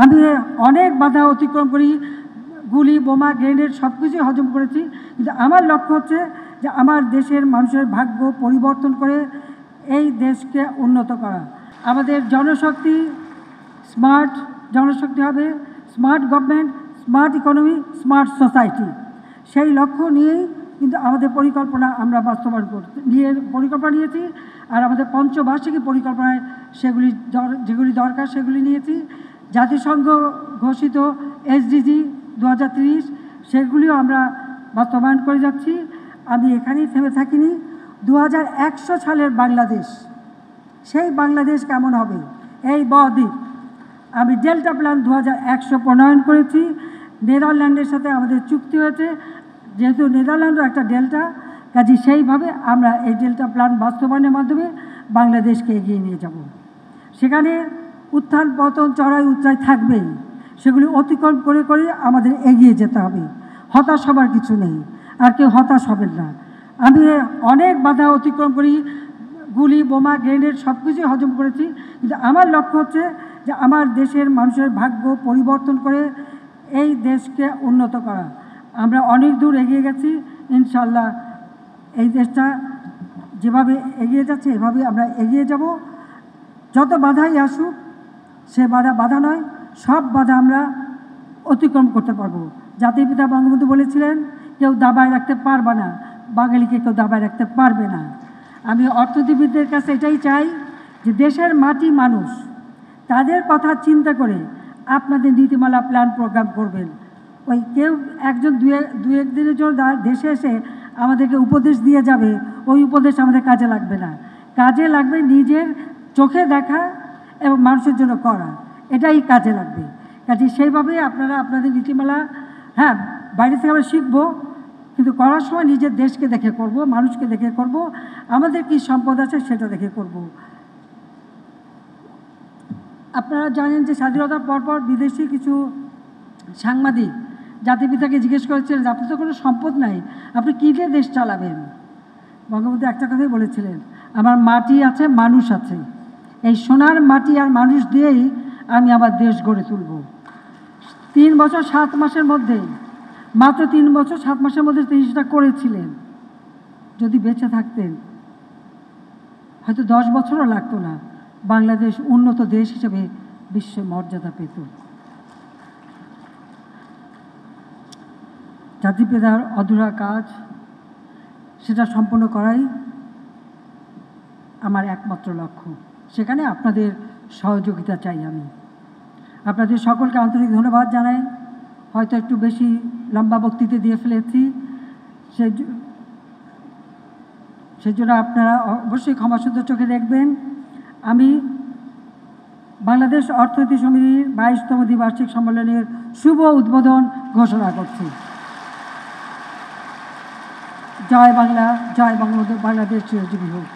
আমি অনেক বাধা অতিক্রম করি, গুলি বোমা গ্রেনেড সব কিছুই হজম করেছি, কিন্তু আমার লক্ষ্য হচ্ছে যে আমার দেশের মানুষের ভাগ্য পরিবর্তন করে এই দেশকে উন্নত করা। আমাদের জনশক্তি স্মার্ট জনশক্তি হবে, smart government, smart economy, smart society. সেই লক্ষ্য নিয়েই কিন্তু আমাদের পরিকল্পনা আমরা বাস্তবায়ন পরিকল্পনা নিয়েছি। আর আমাদের পঞ্চবার্ষিকী পরিকল্পনায় যেগুলি দরকার সেগুলি নিয়েছি। জাতিসংঘ ঘোষিত SDG 2030 সেগুলিও আমরা বাস্তবায়ন করে যাচ্ছি। আমি এখানেই থেমে থাকিনি। 2100 সালের বাংলাদেশ, সেই বাংলাদেশ কেমন হবে এই বদ্বীপ, আমি ডেল্টা প্ল্যান 2100 প্রণয়ন করেছি। নেদারল্যান্ডের সাথে আমাদের চুক্তি হয়েছে, যেহেতু নেদারল্যান্ডও একটা ডেল্টা, কাজে সেইভাবে আমরা এই ডেল্টা প্ল্যান বাস্তবায়নের মাধ্যমে বাংলাদেশকে এগিয়ে নিয়ে যাব। সেখানে উত্থান পতন চড়াই উতরাই থাকবেই, সেগুলি অতিক্রম করে করে আমাদের এগিয়ে যেতে হবে। হতাশ হবার কিছু নেই, আর কেউ হতাশ হবেন না। আমি অনেক বাধা অতিক্রম করি, গুলি বোমা গ্রেনেড সব কিছুই হজম করেছি, কিন্তু আমার লক্ষ্য হচ্ছে যে আমার দেশের মানুষের ভাগ্য পরিবর্তন করে এই দেশকে উন্নত করা। আমরা অনেক দূর এগিয়ে গেছি, ইনশাল্লাহ এই দেশটা যেভাবে এগিয়ে যাচ্ছে এভাবে আমরা এগিয়ে যাব। যত বাধাই আসুক, সে বাধা নয়, সব বাধা আমরা অতিক্রম করতে পারবো। জাতির পিতা বঙ্গবন্ধু বলেছিলেন, কেউ দাবায় রাখতে পারবে না, বাঙালিকে কেউ দাবায় রাখতে পারবে না। আমি অর্থনীতিবিদদের কাছে এটাই চাই যে দেশের মাটি মানুষ, তাদের কথা চিন্তা করে আপনাদের নীতিমালা প্ল্যান প্রোগ্রাম করবেন। ওই কেউ একজন দু এক দিনের জন্য দেশে এসে আমাদেরকে উপদেশ দিয়ে যাবে, ওই উপদেশ আমাদের কাজে লাগবে না। কাজে লাগবে নিজের চোখে দেখা এবং মানুষের জন্য করা, এটাই কাজে লাগবে। কাজে সেইভাবে আপনারা আপনাদের নীতিমালা, হ্যাঁ বাইরে থেকে আমরা শিখবো, কিন্তু করার সময় নিজের দেশকে দেখে করব, মানুষকে দেখে করব, আমাদের কি সম্পদ আছে সেটা দেখে করব। আপনারা জানেন যে স্বাধীনতার পরপর বিদেশি কিছু সাংবাদিক জাতির পিতাকে জিজ্ঞেস করেছিলেন, আপনি তো কোনো সম্পদ নাই, আপনি কী দিয়ে দেশ চালাবেন? বঙ্গবন্ধু একটা কথাই বলেছিলেন, আমার মাটি আছে, মানুষ আছে, এই সোনার মাটি আর মানুষ দিয়েই আমি আমার দেশ গড়ে তুলব। 3 বছর 7 মাসের মধ্যে, মাত্র 3 বছর 7 মাসের মধ্যে তিনি সেটা করেছিলেন। যদি বেঁচে থাকতেন হয়তো 10 বছরও লাগতো না, বাংলাদেশ উন্নত দেশ হিসেবে বিশ্বে মর্যাদা পেত। জাতির পিতার অধুরা কাজ, সেটা সম্পন্ন করাই আমার একমাত্র লক্ষ্য। সেখানে আপনাদের সহযোগিতা চাই। আমি আপনাদের সকলকে আন্তরিক ধন্যবাদ জানাই। হয়তো একটু বেশি লম্বা বক্তৃতা দিয়ে ফেলেছি, সেজন্য আপনারা অবশ্যই ক্ষমাসুন্দর চোখে দেখবেন। আমি বাংলাদেশ অর্থনীতি সমিতির 22তম দ্বিবার্ষিক সম্মেলনের শুভ উদ্বোধন ঘোষণা করছি। জয় বাংলা, জয় বঙ্গবন্ধু, বাংলাদেশ চিরজীবী হোক।